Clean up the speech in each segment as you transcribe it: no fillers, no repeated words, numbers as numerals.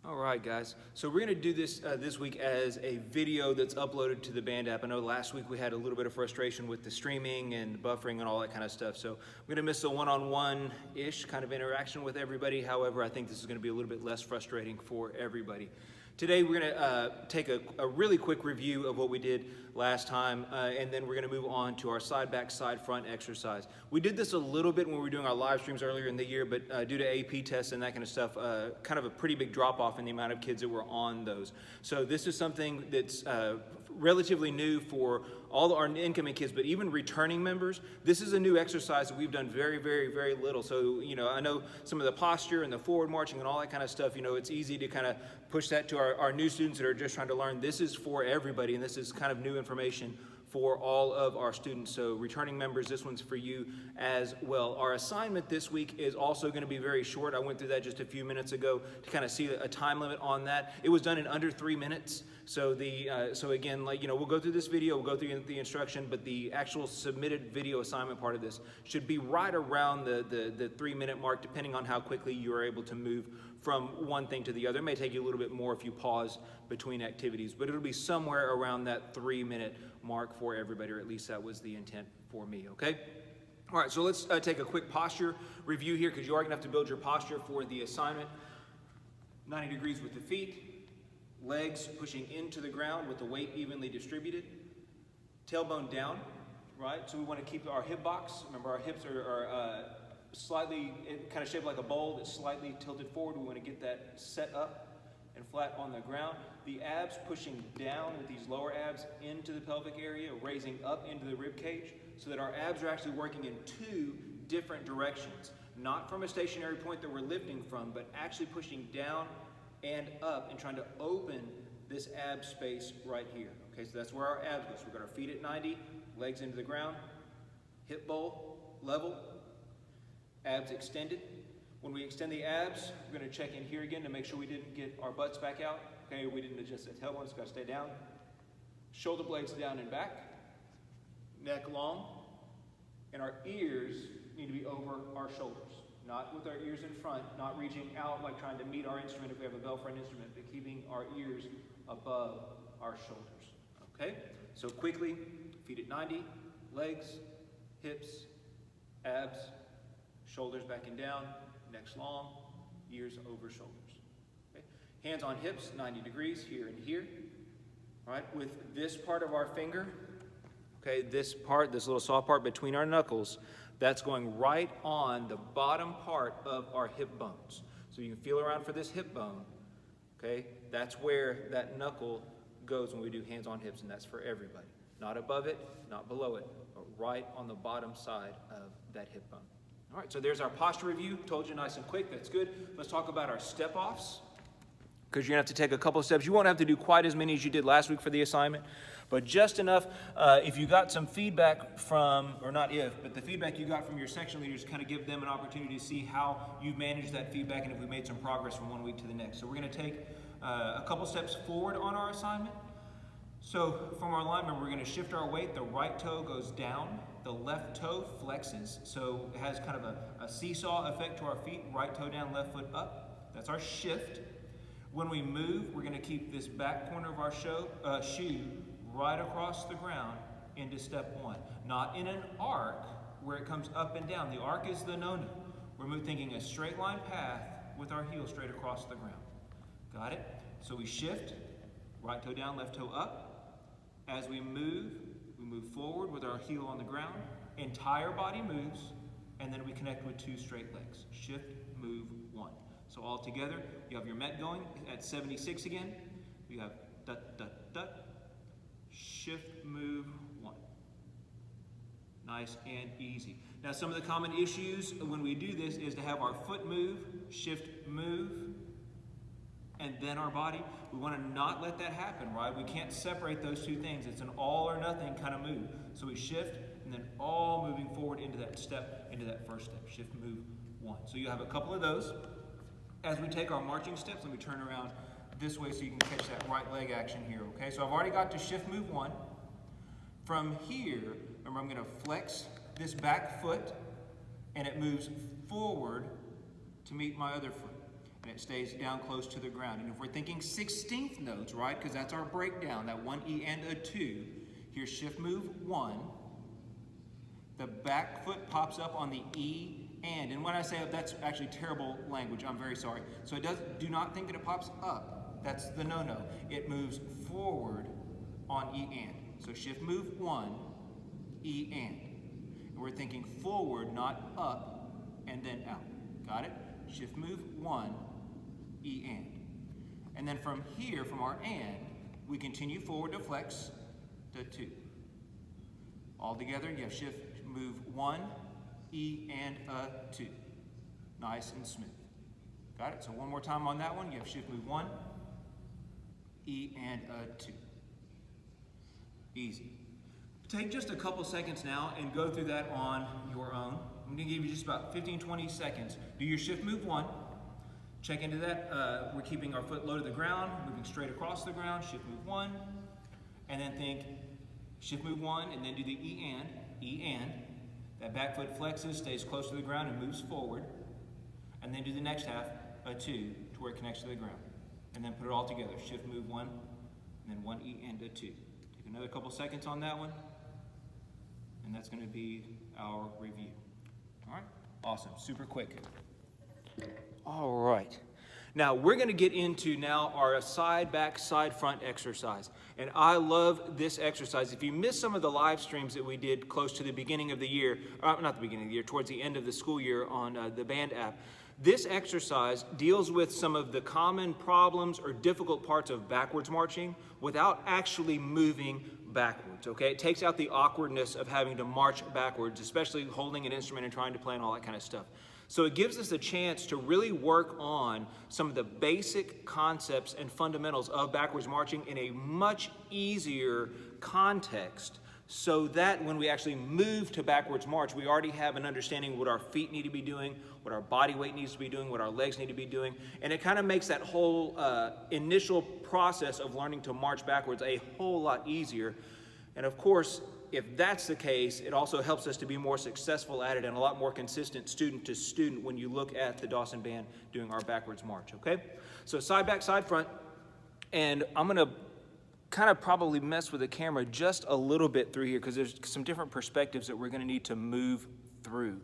All right, guys. So we're going to do this this week as a video that's uploaded to the band app. I know last week we had a little bit of frustration with the streaming and buffering and all that kind of stuff. So we're going to miss a one-on-one-ish kind of interaction with everybody. However, I think this is going to be a little bit less frustrating for everybody. Today we're going to take a really quick review of what we did last time, and then we're going to move on to our side back side front exercise. We did this a little bit when we were doing our live streams earlier in the year, but due to AP tests and that kind of stuff, kind of a pretty big drop off in the amount of kids that were on those. So this is something that's relatively new for all our incoming kids, but even returning members. This is a new exercise that we've done very, very, very little. So, I know some of the posture and the forward marching and all that kind of stuff, it's easy to kind of push that to our new students that are just trying to learn. This is for everybody, and this is kind of new information for all of our students. So returning members, this one's for you as well. Our assignment this week is also going to be very short. I went through that just a few minutes ago to kind of see a time limit on that. It was done in under 3 minutes. So again, we'll go through this video, we'll go through the instruction, but the actual submitted video assignment part of this should be right around the 3-minute mark, depending on how quickly you are able to move from one thing to the other. It may take you a little bit more if you pause between activities, but it'll be somewhere around that 3-minute mark for everybody, or at least that was the intent for me, okay? All right, so let's take a quick posture review here, because you are going to have to build your posture for the assignment. 90 degrees with the feet, legs pushing into the ground with the weight evenly distributed, tailbone down, right? So we want to keep our hip box. Remember, our hips are slightly kind of shaped like a bowl that's slightly tilted forward. We want to get that set up and flat on the ground. The abs pushing down with these lower abs into the pelvic area, raising up into the rib cage, so that our abs are actually working in 2 different directions. Not from a stationary point that we're lifting from, but actually pushing down and up and trying to open this ab space right here. Okay, so that's where our abs go. So we've got our feet at 90, legs into the ground, hip bowl level, abs extended. When we extend the abs, we're going to check in here again to make sure we didn't get our butts back out. Okay, we didn't adjust that tailbone, it's got to stay down. Shoulder blades down and back, neck long, and our ears need to be over our shoulders. Not with our ears in front, not reaching out like trying to meet our instrument if we have a bell front instrument, but keeping our ears above our shoulders. Okay, so quickly, feet at 90, legs, hips, abs, shoulders back and down, necks long, ears over shoulders. Okay? Hands on hips, 90 degrees, here and here. All right, with this part of our finger, okay, this little soft part between our knuckles, that's going right on the bottom part of our hip bones. So you can feel around for this hip bone, okay? That's where that knuckle goes when we do hands on hips, and that's for everybody. Not above it, not below it, but right on the bottom side of that hip bone. All right, so there's our posture review. Told you nice and quick, that's good. Let's talk about our step-offs, because you're going to have to take a couple of steps. You won't have to do quite as many as you did last week for the assignment, but just enough. If you got some feedback from, or not if, but the feedback you got from your section leaders, kind of give them an opportunity to see how you've managed that feedback and if we made some progress from one week to the next. So we're going to take a couple steps forward on our assignment. So from our alignment, we're going to shift our weight. The right toe goes down. The left toe flexes, so it has kind of a seesaw effect to our feet. Right toe down, left foot up. That's our shift. When we move, we're going to keep this back corner of our shoe right across the ground into step 1. Not in an arc where it comes up and down. The arc is the no-no. We're thinking a straight line path with our heel straight across the ground. Got it? So we shift, right toe down, left toe up. As we move forward with our heel on the ground, entire body moves, and then we connect with 2 straight legs. Shift, move, 1. So all together, you have your met going at 76 again. You have dut, dut, dut, shift, move, 1. Nice and easy. Now some of the common issues when we do this is to have our foot move, shift, move, and then our body. We want to not let that happen, right? We can't separate those 2 things. It's an all or nothing kind of move. So we shift and then all moving forward into that step, into that first step. Shift, move, 1. So you have a couple of those. As we take our marching steps, let me turn around this way so you can catch that right leg action here, okay? So I've already got to shift, move, 1. From here, remember I'm going to flex this back foot and it moves forward to meet my other foot. and it stays down close to the ground. And if we're thinking 16th notes, right, because that's our breakdown, that 1 E and a 2, here's shift move 1. The back foot pops up on the E and when I say up, that's actually terrible language, I'm very sorry. So do not think that it pops up. That's the no-no. It moves forward on E and. So shift move 1, E and. And we're thinking forward, not up, and then out. Got it? Shift move 1, E and. And then from here, from our and, we continue forward to flex to 2. All together, you have shift move 1, E and a 2. Nice and smooth. Got it? So one more time on that one. You have shift move 1, E and a 2. Easy. Take just a couple seconds now and go through that on your own. I'm going to give you just about 15-20 seconds. Do your shift move 1. Check into that. We're keeping our foot low to the ground, moving straight across the ground. Shift move 1. And then think shift move 1 and then do the E and. That back foot flexes, stays close to the ground and moves forward. And then do the next half, a 2, to where it connects to the ground. And then put it all together. Shift move 1, and then 1 E and a 2. Take another couple seconds on that one. And that's going to be our review. All right? Awesome. Super quick. All right. Now, we're going to get into now our side, back, side, front exercise. And I love this exercise. If you missed some of the live streams that we did close to the beginning of the year, not the beginning of the year, towards the end of the school year on the Band app, this exercise deals with some of the common problems or difficult parts of backwards marching without actually moving backwards, okay? It takes out the awkwardness of having to march backwards, especially holding an instrument and trying to play and all that kind of stuff. So it gives us a chance to really work on some of the basic concepts and fundamentals of backwards marching in a much easier context, so that when we actually move to backwards march, we already have an understanding of what our feet need to be doing, what our body weight needs to be doing, what our legs need to be doing, and it kind of makes that whole initial process of learning to march backwards a whole lot easier. And of course, if that's the case, it also helps us to be more successful at it and a lot more consistent student to student when you look at the Dawson Band doing our backwards march, okay? So side, back, side, front, and I'm gonna kind of probably mess with the camera just a little bit through here because there's some different perspectives that we're gonna need to move through.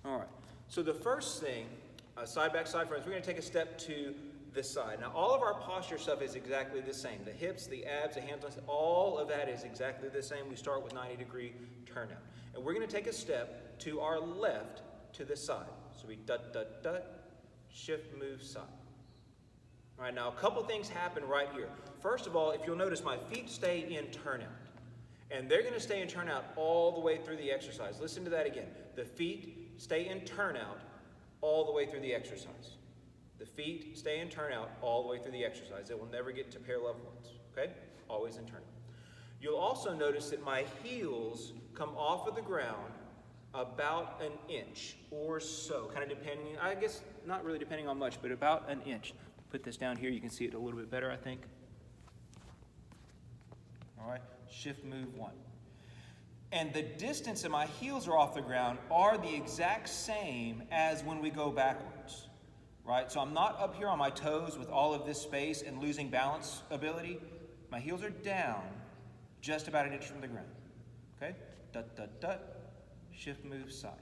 All right, so the first thing, side, back, side, front, is we're gonna take a step to this side. Now, all of our posture stuff is exactly the same. The hips, the abs, the hands, all of that is exactly the same. We start with 90-degree turnout. And we're going to take a step to our left to the side. So we dut, shift, move, side. All right, now a couple things happen right here. First of all, if you'll notice, my feet stay in turnout. And they're going to stay in turnout all the way through the exercise. Listen to that again. The feet stay in turnout all the way through the exercise. The feet stay in turnout all the way through the exercise. They will never get to pair level ones, okay? Always in turnout. You'll also notice that my heels come off of the ground about an inch or so, kind of depending, I guess not really depending on much, but about an inch. Put this down here, you can see it a little bit better, I think. All right, shift, move, 1. And the distance that my heels are off the ground are the exact same as when we go backwards. Right, so I'm not up here on my toes with all of this space and losing balance ability. My heels are down just about an inch from the ground. Okay, shift, move, side.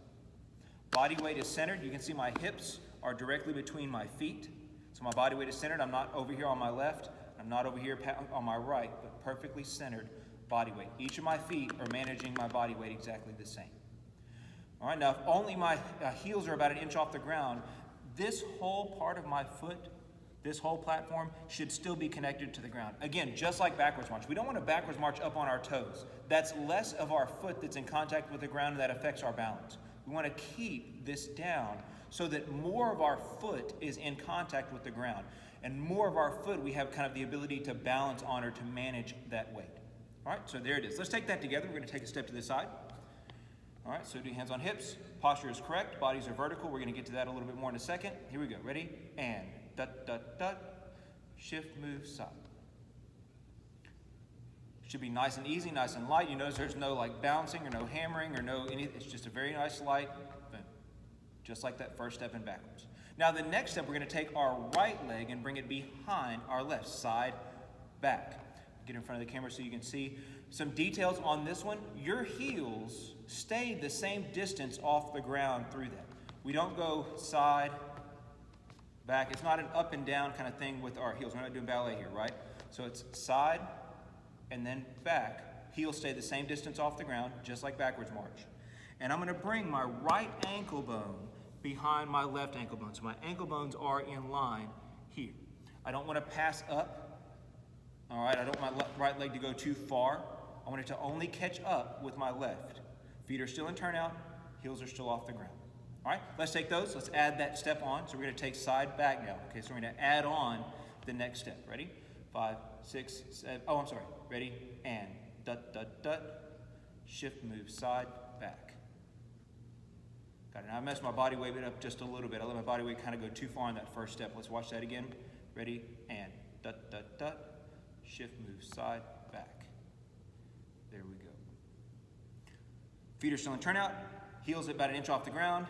Body weight is centered. You can see my hips are directly between my feet. So my body weight is centered. I'm not over here on my left. I'm not over here on my right, but perfectly centered body weight. Each of my feet are managing my body weight exactly the same. All right, now if only my heels are about an inch off the ground, this whole part of my foot, this whole platform, should still be connected to the ground. Again, just like backwards march. We don't want to backwards march up on our toes. That's less of our foot that's in contact with the ground, and that affects our balance. We want to keep this down so that more of our foot is in contact with the ground. And more of our foot, we have kind of the ability to balance on or to manage that weight. All right, so there it is. Let's take that together. We're going to take a step to the side. All right, so do hands on hips. Posture is correct. Bodies are vertical. We're going to get to that a little bit more in a second. Here we go. Ready? And shift, move, side. Should be nice and easy, nice and light. You notice there's no like bouncing or no hammering or no anything. It's just a very nice light, just like that first step in backwards. Now the next step, we're going to take our right leg and bring it behind our left, side, back. Get in front of the camera so you can see some details on this one. Your heels stay the same distance off the ground through that. We don't go side, back. It's not an up and down kind of thing with our heels. We're not doing ballet here, right? So it's side and then back. Heels stay the same distance off the ground, just like backwards march. And I'm going to bring my right ankle bone behind my left ankle bone. So my ankle bones are in line here. I don't want to pass up. All right, I don't want my right leg to go too far. I want it to only catch up with my left. Feet are still in turnout, heels are still off the ground. All right, let's take those. Let's add that step on. So we're going to take side back now. Okay, so we're going to add on the next step. Ready? 5, 6, 7. Oh, I'm sorry. Ready? And dut, dut, dut. Shift, move, side, back. Got it. Now I messed my body weight up just a little bit. I let my body weight kind of go too far on that first step. Let's watch that again. Ready? And dut, dut, dut. Shift, move, side, back. There we go. Feet are still in turnout. Heels at about an inch off the ground.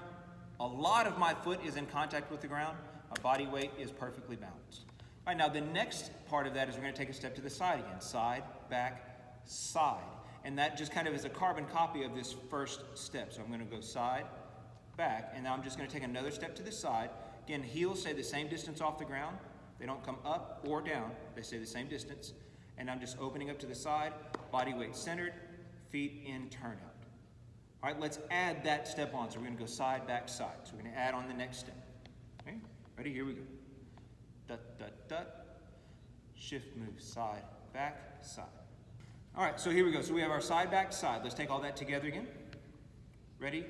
A lot of my foot is in contact with the ground. My body weight is perfectly balanced. All right, now the next part of that is we're going to take a step to the side again. Side, back, side. And that just kind of is a carbon copy of this first step. So I'm going to go side, back, and now I'm just going to take another step to the side. Again, heels stay the same distance off the ground. They don't come up or down. They stay the same distance. And I'm just opening up to the side, body weight centered, feet in turnout. All right, let's add that step on. So we're going to go side, back, side. So we're going to add on the next step. Okay, ready? Here we go. Dut, dut, dut. Shift, move, side, back, side. All right, so here we go. So we have our side, back, side. Let's take all that together again. Ready?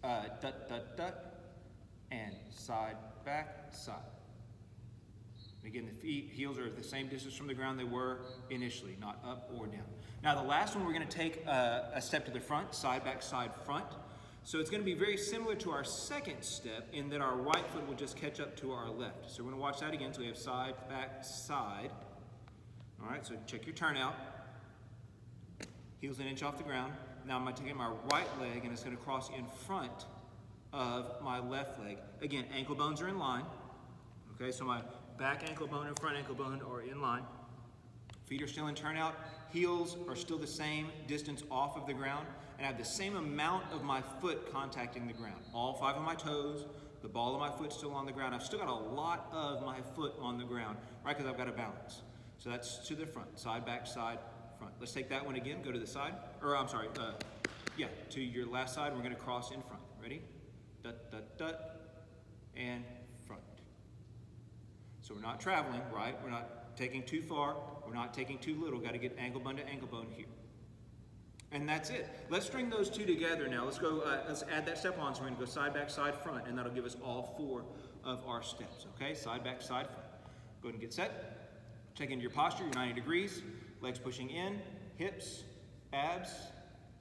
Dut, dut, dut. And side, back, side. Again, the heels are the same distance from the ground they were initially, not up or down. Now the last one, we're going to take a step to the front, side, back, side, front. So it's going to be very similar to our second step in that our right foot will just catch up to our left. So we're going to watch that again. So we have side, back, side. All right, so check your turnout. Heels an inch off the ground. Now I'm going to take my right leg and it's going to cross in front of my left leg. Again, ankle bones are in line. Okay, so my back ankle bone and front ankle bone are in line. Feet are still in turnout. Heels are still the same distance off of the ground. And I have the same amount of my foot contacting the ground. All 5 of my toes, the ball of my foot still on the ground. I've still got a lot of my foot on the ground, right? Because I've got a balance. So that's to the front, side, back, side, front. Let's take that one again. Go to the side. Or I'm sorry, to your last side. We're going to cross in front. Ready? Dut, dut, dut, and front. So we're not traveling, right? We're not taking too far. We're not taking too little. Got to get ankle bone to ankle bone here. And that's it. Let's string those two together now. Let's go. Let's add that step on. So we're going to go side, back, side, front, and that'll give us all 4 of our steps. Okay? Side, back, side, front. Go ahead and get set. Check into your posture. You're 90 degrees. Legs pushing in. Hips, abs,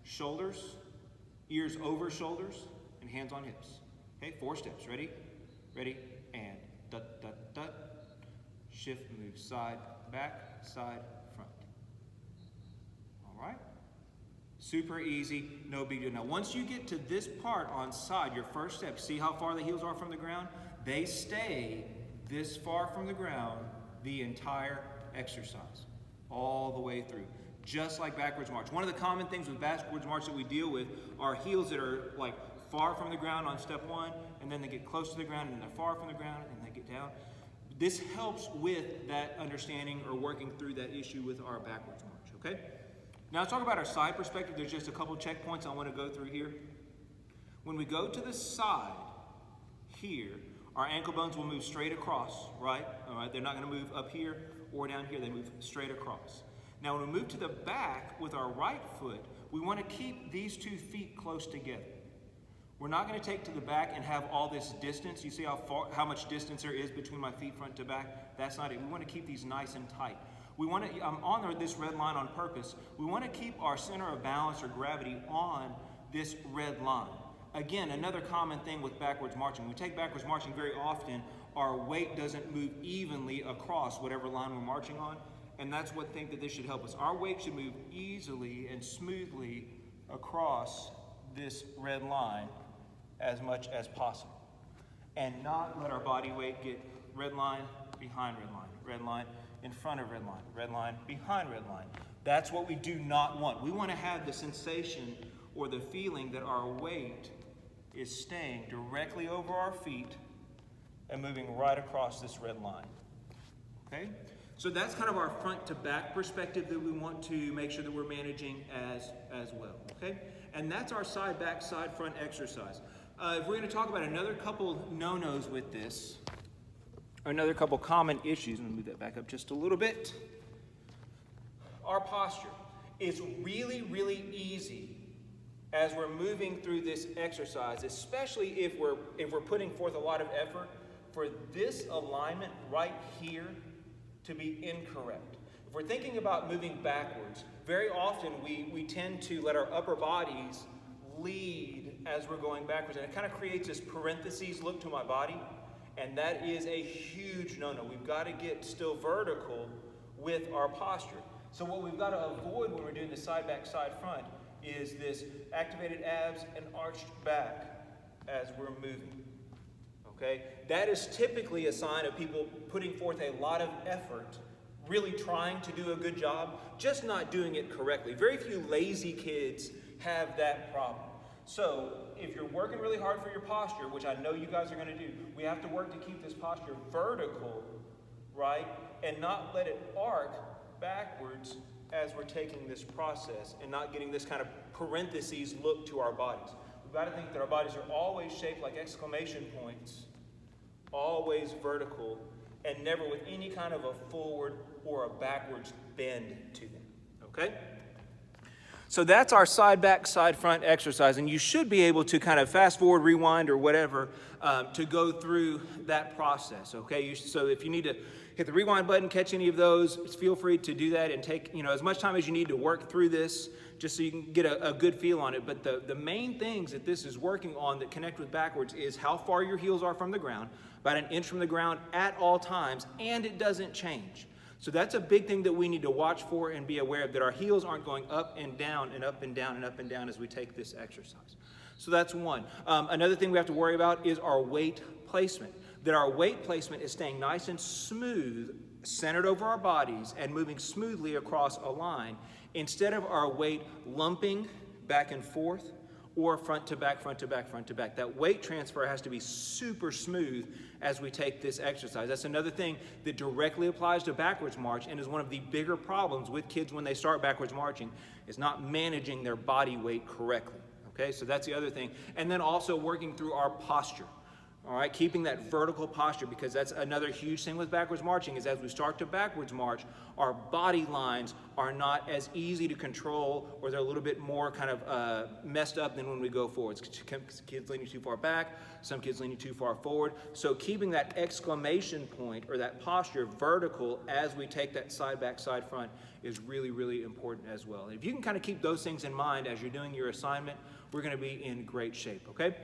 shoulders, ears over shoulders, and hands on hips. Okay? 4 steps. Ready? Ready? And dut, dut, dut. Shift, move, side, back, side, front. All right? Super easy, no big deal. Now, once you get to this part on side, your first step, see how far the heels are from the ground? They stay this far from the ground the entire exercise, all the way through, just like backwards march. One of the common things with backwards march that we deal with are heels that are like far from the ground on step 1, and then they get close to the ground, and then they're far from the ground, and they get down. This helps with that understanding or working through that issue with our backwards march, okay? Now let's talk about our side perspective. There's just a couple checkpoints I want to go through here. When we go to the side here, our ankle bones will move straight across, right? All right, they're not going to move up here or down here. They move straight across. Now when we move to the back with our right foot, we want to keep these 2 feet close together. We're not going to take to the back and have all this distance. You see how much distance there is between my feet front to back? That's not it. We want to keep these nice and tight. We want to, I'm on this red line on purpose. We want to keep our center of balance or gravity on this red line. Again, another common thing with backwards marching. We take backwards marching very often, our weight doesn't move evenly across whatever line we're marching on. And that's what thing that this should help us. Our weight should move easily and smoothly across this red line as much as possible. and not let our body weight get red line, behind red line, in front of red line, behind red line. That's what we do not want. We want to have the sensation or the feeling that our weight is staying directly over our feet and moving right across this red line. Okay? So that's kind of our front to back perspective that we want to make sure that we're managing as well. Okay? And that's our side back, side front exercise. If we're going to talk about another couple no-nos with this, or another couple common issues, I'm going to move that back up just a little bit. Our posture is really, really easy as we're moving through this exercise, especially if we're putting forth a lot of effort, for this alignment right here to be incorrect. If we're thinking about moving backwards, very often we tend to let our upper bodies lead as we're going backwards, and it kind of creates this parentheses look to my body, and that is a huge no-no. We've got to get still vertical with our posture. So what we've got to avoid when we're doing the side back, side front is this activated abs and arched back as we're moving. Okay? That is typically a sign of people putting forth a lot of effort, really trying to do a good job, just not doing it correctly. Very few lazy kids have that problem. So if you're working really hard for your posture, which I know you guys are going to do, we have to work to keep this posture vertical, right? And not let it arc backwards as we're taking this process and not getting this kind of parentheses look to our bodies. We've got to think that our bodies are always shaped like exclamation points, always vertical, and never with any kind of a forward or a backwards bend to them, okay? So that's our side back, side front exercise, and you should be able to kind of fast forward, rewind, or whatever to go through that process, okay? So if you need to hit the rewind button, catch any of those, feel free to do that and take as much time as you need to work through this just so you can get a good feel on it. But the main things that this is working on that connect with backwards is how far your heels are from the ground, about an inch from the ground at all times, and it doesn't change. So that's a big thing that we need to watch for and be aware of, that our heels aren't going up and down and up and down and up and down as we take this exercise. So that's one. Another thing we have to worry about is our weight placement. That our weight placement is staying nice and smooth, centered over our bodies and moving smoothly across a line, instead of our weight lumping back and forth or front to back, front to back, front to back. That weight transfer has to be super smooth as we take this exercise. That's another thing that directly applies to backwards march and is one of the bigger problems with kids when they start backwards marching, is not managing their body weight correctly. Okay, so that's the other thing. And then also working through our posture. All right, keeping that vertical posture, because that's another huge thing with backwards marching, is as we start to backwards march, our body lines are not as easy to control, or they're a little bit more kind of messed up than when we go forwards. Kids leaning too far back, some kids leaning too far forward. So keeping that exclamation point or that posture vertical as we take that side back, side front is really, really important as well. If you can kind of keep those things in mind as you're doing your assignment, we're going to be in great shape, okay?